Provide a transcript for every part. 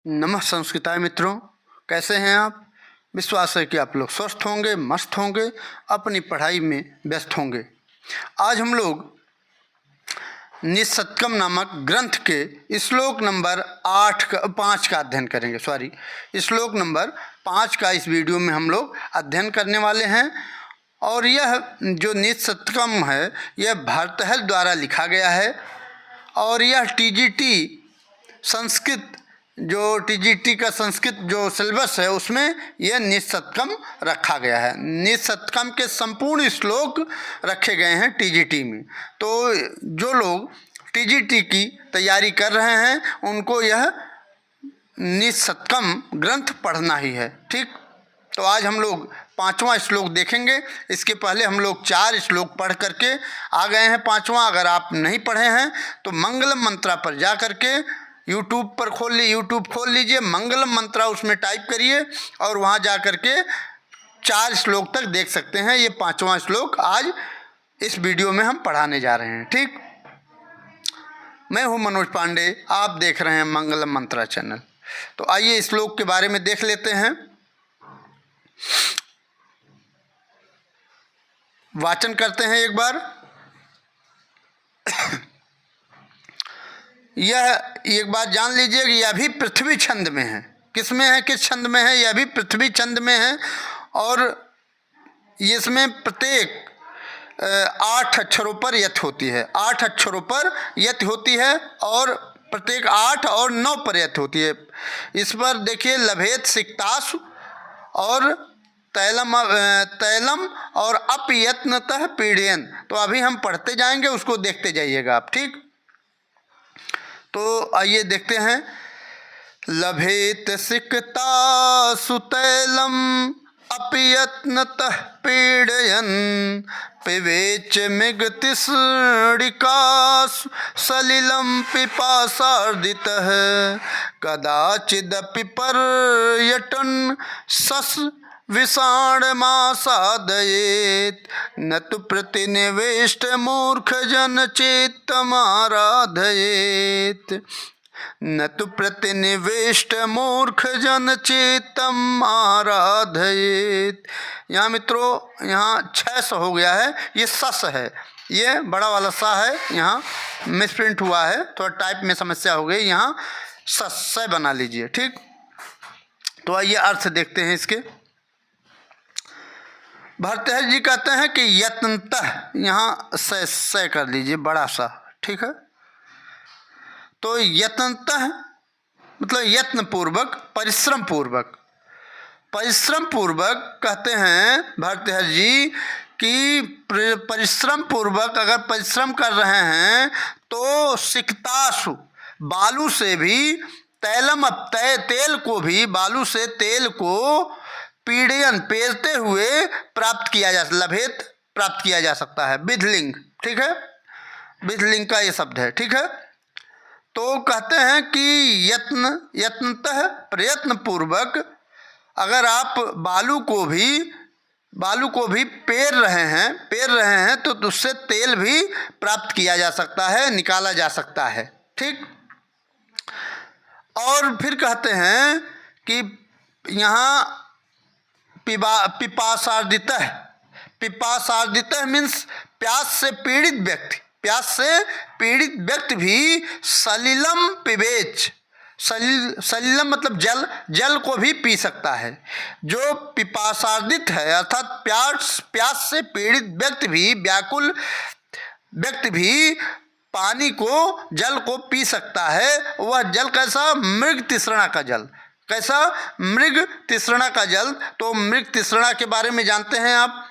नमः संस्कृताय मित्रों, कैसे हैं आप। विश्वास है कि आप लोग स्वस्थ होंगे, मस्त होंगे, अपनी पढ़ाई में व्यस्त होंगे। आज हम लोग निःशतकम नामक ग्रंथ के श्लोक नंबर 5 का अध्ययन करेंगे। श्लोक नंबर 5 का इस वीडियो में हम लोग अध्ययन करने वाले हैं। और यह जो निःशतकम है यह भर्तृहरि द्वारा लिखा गया है और यह टीजीटी संस्कृत का संस्कृत जो सिलेबस है उसमें यह निःशतकम रखा गया है। निःशतकम के संपूर्ण श्लोक रखे गए हैं टीजीटी में। तो जो लोग टीजीटी की तैयारी कर रहे हैं उनको यह निःशतकम ग्रंथ पढ़ना ही है। ठीक, तो आज हम लोग 5वां श्लोक देखेंगे। इसके पहले हम लोग 4 श्लोक पढ़ करके आ गए हैं। 5वां अगर आप नहीं पढ़े हैं तो मंगलम मंत्रा पर जा करके यूट्यूब खोल लीजिए, मंगलम मंत्रा उसमें टाइप करिए और वहाँ जा करके 4 श्लोक तक देख सकते हैं। ये 5वां श्लोक आज इस वीडियो में हम पढ़ाने जा रहे हैं। ठीक, मैं हूँ मनोज पांडे, आप देख रहे हैं मंगलम मंत्रा चैनल। तो आइए श्लोक के बारे में देख लेते हैं। वाचन करते हैं एक बार। यह एक बात जान लीजिए कि यह भी पृथ्वी छंद में है। किस में है, किस छंद में है? यह भी पृथ्वी छंद में है और इसमें प्रत्येक 8 अक्षरों पर यत् होती है। 8 अक्षरों पर यत् होती है और प्रत्येक 8 और 9 पर यत् होती है। इस पर देखिए लभेत सिक्तासु और तैलम और अपयत्नतः पीड़यन। तो अभी हम पढ़ते जाएंगे, उसको देखते जाइएगा आप। ठीक, तो आइए देखते हैं। लभेत सिक्तासु तैलम अपयत्नतः पीड़यन पिबेच मिगतिसृणिकासु सलिलं पिपासार्दितः कदाचिदपि पर्यटन् सस विषाणमासादयेत् न तु प्रतिनिवेष्ट मूर्खजन चेत्तमाराधयेत् न तु प्रतिनिवेष्ट मूर्खजन चेत्तम आराधयेत्। यहाँ मित्रों यहाँ 6 हो गया है, ये सस है, ये बड़ा वाला सा है, यहाँ मिसप्रिंट हुआ है, थोड़ा टाइप में समस्या हो गई, यहाँ सस बना लीजिए। ठीक, तो आइए अर्थ देखते हैं इसके। भर्तृहरि जी कहते हैं कि यत्नतः, यहाँ से कर लीजिए बड़ा सा। ठीक है, तो यत्नतः मतलब यत्न पूर्वक, परिश्रम पूर्वक कहते हैं भर्तृहरि जी कि परिश्रम पूर्वक अगर परिश्रम कर रहे हैं तो सिक्तासु, बालू से भी, तैलम तेल को भी, बालू से तेल को पीड़यन पेरते हुए प्राप्त किया जा, लभेत प्राप्त किया जा सकता है। विधलिंग, ठीक है, विधलिंग का ये शब्द है। ठीक है, तो कहते हैं कि यत्नतः प्रयत्न पूर्वक अगर आप बालू को भी पेर रहे हैं तो उससे तेल भी प्राप्त किया जा सकता है, निकाला जा सकता है। ठीक, और फिर कहते हैं कि यहाँ पिपासार्दितः मीन्स प्यास से पीड़ित व्यक्ति भी सलिलम पिबेच, सलिलम मतलब जल को भी पी सकता है। जो पिपासार्दित है अर्थात प्यास से पीड़ित व्यक्ति भी, व्याकुल व्यक्ति भी पानी को, जल को पी सकता है। वह जल कैसा? मृग तृष्णा का जल। कैसा? मृग तृष्णा का जल। तो मृग तृष्णा के बारे में जानते हैं आप।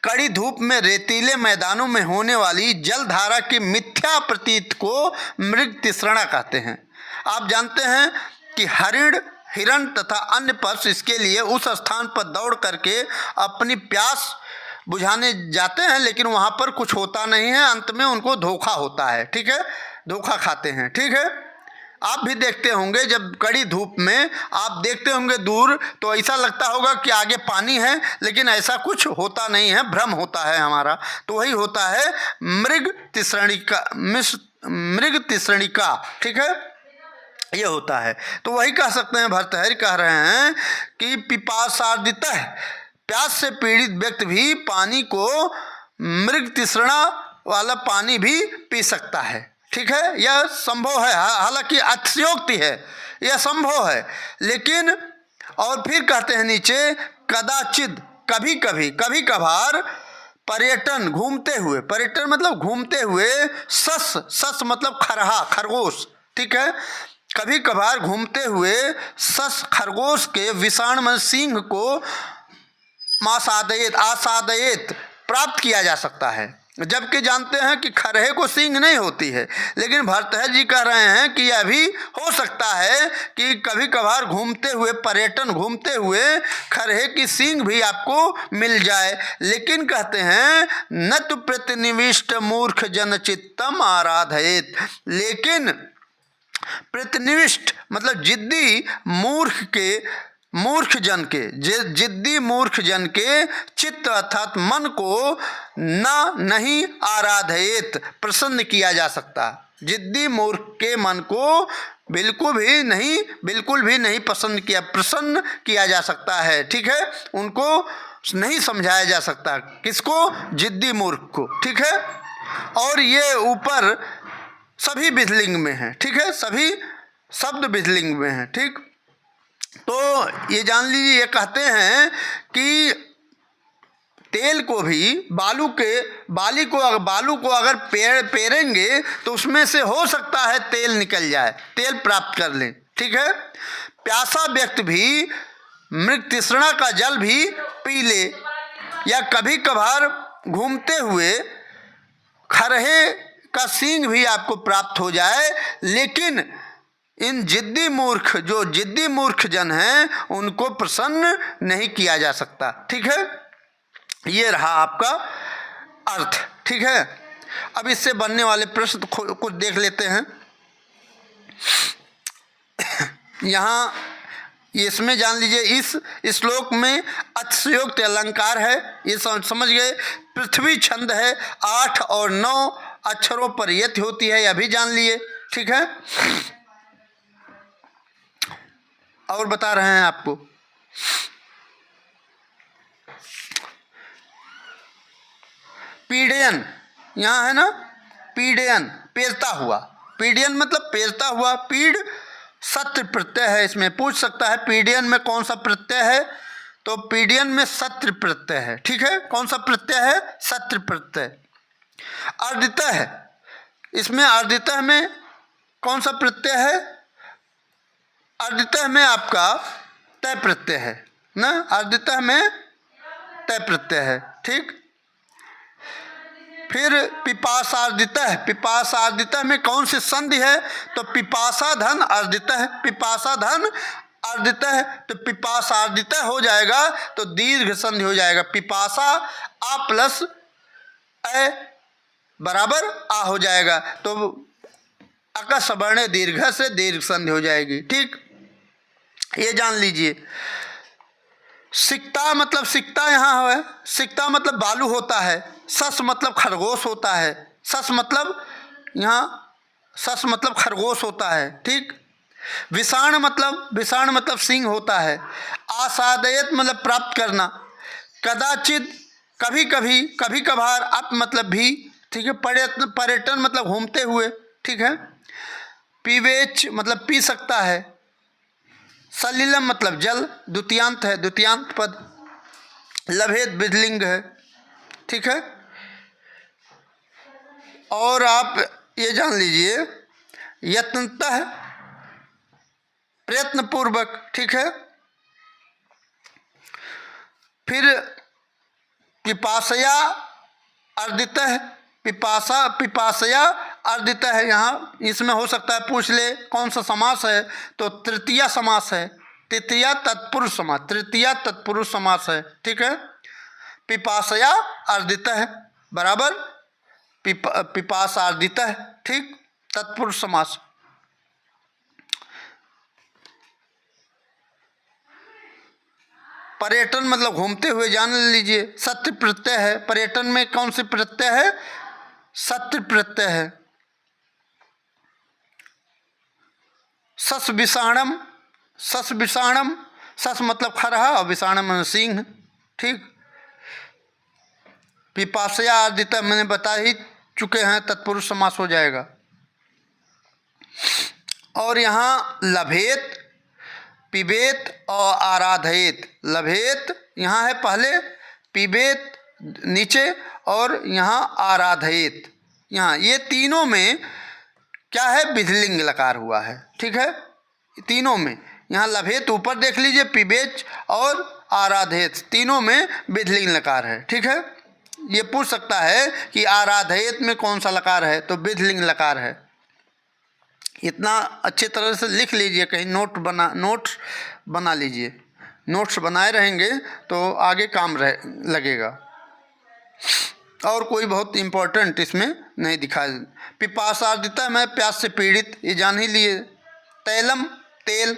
कड़ी धूप में रेतीले मैदानों में होने वाली जलधारा की मिथ्या प्रतीत को मृग तृष्णा कहते हैं। आप जानते हैं कि हिरण तथा अन्य पशु इसके लिए उस स्थान पर दौड़ करके अपनी प्यास बुझाने जाते हैं, लेकिन वहाँ पर कुछ होता नहीं है, अंत में उनको धोखा होता है। ठीक है, धोखा खाते हैं। ठीक है, आप भी देखते होंगे जब कड़ी धूप में आप देखते होंगे दूर तो ऐसा लगता होगा कि आगे पानी है, लेकिन ऐसा कुछ होता नहीं है, भ्रम होता है हमारा। तो वही होता है मृग तृष्णिका। ठीक है, ये होता है। तो वही कह सकते हैं, भर्तृहरि कह रहे हैं कि पिपासार्दितः, प्यास से पीड़ित व्यक्ति भी पानी को मृग तृष्णा वाला पानी भी पी सकता है। ठीक है, यह संभव है, हालांकि अतिशयोक्ति है, यह संभव है। लेकिन और फिर कहते हैं नीचे, कदाचित, कभी कभी, कभी कभार, पर्यटन, घूमते हुए, पर्यटन मतलब घूमते हुए, सस मतलब खरहा, खरगोश। ठीक है, कभी कभार घूमते हुए सस, खरगोश के विषाण में सिंह को आसादयेत प्राप्त किया जा सकता है। जबकि जानते हैं कि खरहे को सींग नहीं होती है, लेकिन भर्तृहरि जी कह रहे हैं कि यह भी हो सकता है कि कभी कभार घूमते हुए, पर्यटन घूमते हुए खरहे की सींग भी आपको मिल जाए। लेकिन कहते हैं न तो प्रतिनिविष्ट मूर्ख जन चित्तम आराधयेत, लेकिन प्रतिनिविष्ट मतलब जिद्दी मूर्ख जन के, जिद्दी मूर्ख जन के चित्त अर्थात मन को नहीं आराधयेत, प्रसन्न किया जा सकता। जिद्दी मूर्ख के मन को बिल्कुल भी नहीं प्रसन्न किया जा सकता है। ठीक है, उनको नहीं समझाया जा सकता। किसको? जिद्दी मूर्ख को। ठीक है, और ये ऊपर सभी विधलिंग में है। ठीक है, सभी शब्द विधलिंग में है। ठीक, तो ये जान लीजिए, ये कहते हैं कि तेल को भी बालू को अगर पेरेंगे तो उसमें से हो सकता है तेल निकल जाए, तेल प्राप्त कर लें। ठीक है, प्यासा व्यक्ति भी मृग तृष्णा का जल भी पी ले, या कभी कभार घूमते हुए खरहे का सींग भी आपको प्राप्त हो जाए। लेकिन इन जिद्दी मूर्ख जन हैं, उनको प्रसन्न नहीं किया जा सकता। ठीक है, ये रहा आपका अर्थ। ठीक है, अब इससे बनने वाले प्रश्न कुछ देख लेते हैं। यहाँ इसमें जान लीजिए, इस श्लोक में अतिशयोक्ति अलंकार है, ये समझ गए। पृथ्वी छंद है, 8 और 9 अक्षरों पर यति होती है, यह भी जान लिए। ठीक है, और बता रहे हैं आपको, पीडयन यहाँ है ना, पीडयन पेरता हुआ, पीडयन मतलब पेरता हुआ। पीड सत्र प्रत्यय है, इसमें पूछ सकता है पीडयन में कौन सा प्रत्यय है, तो पीडयन में सत्र प्रत्यय है। ठीक है, कौन सा प्रत्यय है? सत्र प्रत्यय। अर्दितः है, इसमें अर्दितः में कौन सा प्रत्यय है? अर्दितः में आपका तय प्रत्यय है ना, अर्दितः में तय प्रत्यय है। ठीक, फिर पिपासार्दितः में कौन सी संधि है? तो पिपासा धन अर्दितः, पिपासा धन अर्दितः, तो पिपासार्दितः हो जाएगा, तो दीर्घ संधि हो जाएगा। पिपासा आ प्लस ए बराबर आ हो जाएगा, तो अका सवर्ण दीर्घ से दीर्घ संधि हो जाएगी। ठीक, ये जान लीजिए। सिकता मतलब सिकता यहाँ है, सिकता मतलब बालू होता है। सस मतलब खरगोश होता है, सस मतलब खरगोश होता है। ठीक, विषाण मतलब सिंह होता है। आसादयत मतलब प्राप्त करना। कदाचित कभी कभार, अप मतलब भी। ठीक है, पर्यटन मतलब घूमते हुए। ठीक है, पीवेच मतलब पी सकता है। सलिलम मतलब जल, द्वितीयांत है, द्वितीयांत पद। लभेद विधलिंग है। ठीक है, और आप ये जान लीजिए, यत्नतः प्रयत्न पूर्वक। ठीक है, फिर पिपासया अर्दितः, पिपासया अर्दितः है, यहाँ इसमें हो सकता है पूछ ले कौन सा समास है, तो तृतीया समास है, तृतीया तत्पुरुष समास, तृतीया तत्पुरुष समास है। ठीक है, पिपासया अर्दितः बराबर पिपासार्दितः। ठीक, तत्पुरुष समास। पर्यटन मतलब घूमते हुए, जान लीजिए। सत्य प्रत्यय है, पर्यटन में कौन सी प्रत्यय है? सत्य प्रत्यय है। सस विषाणम, सस विषाणम, सस मतलब खरहा और विषाणम मतलब सिंह, ठीक। पिपासया आदित्य मैंने बता ही चुके हैं, तत्पुरुष समास हो जाएगा। और यहाँ लभेत, पिबेत और आराधयेत। लभेत यहाँ है पहले, पिबेत नीचे और यहाँ आराधयेत यहाँ, ये तीनों में क्या है, विधिलिंग लकार हुआ है, ठीक है। तीनों में यहाँ लभेत ऊपर देख लीजिए, पिबेच और आराधयेत तीनों में विधिलिंग लकार है, ठीक है। ये पूछ सकता है कि आराधयेत में कौन सा लकार है, तो विधिलिंग लकार है। इतना अच्छे तरह से लिख लीजिए, कहीं नोट बना लीजिए। नोट्स बनाए रहेंगे तो आगे काम लगेगा। और कोई बहुत इम्पोर्टेंट इसमें नहीं दिखा। पिपासादिता में प्यास से पीड़ित, ये जान ही लिए। तैलम तेल,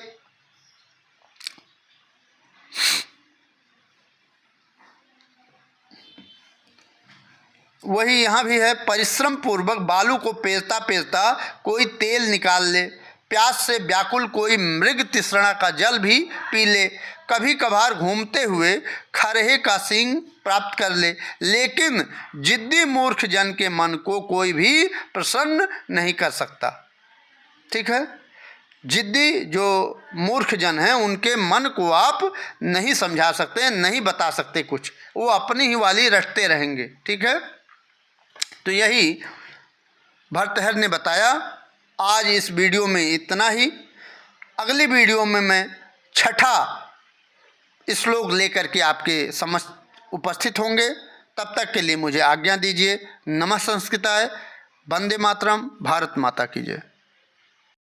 वही यहाँ भी है। परिश्रम पूर्वक बालू को पेरता पेरता कोई तेल निकाल ले, प्यास से व्याकुल कोई मृग तृष्णा का जल भी पी ले, कभी कभार घूमते हुए खरहे का सींग प्राप्त कर ले, लेकिन जिद्दी मूर्ख जन के मन को कोई भी प्रसन्न नहीं कर सकता, ठीक है। जिद्दी जो मूर्ख जन हैं उनके मन को आप नहीं समझा सकते, नहीं बता सकते कुछ, वो अपनी ही वाली रटते रहेंगे, ठीक है। तो यही भर्तृहरि ने बताया। आज इस वीडियो में इतना ही। अगली वीडियो में मैं छठा श्लोक लेकर के आपके समक्ष उपस्थित होंगे। तब तक के लिए मुझे आज्ञा दीजिए। नमः संस्कृताय, वंदे मातरम, भारत माता की जय।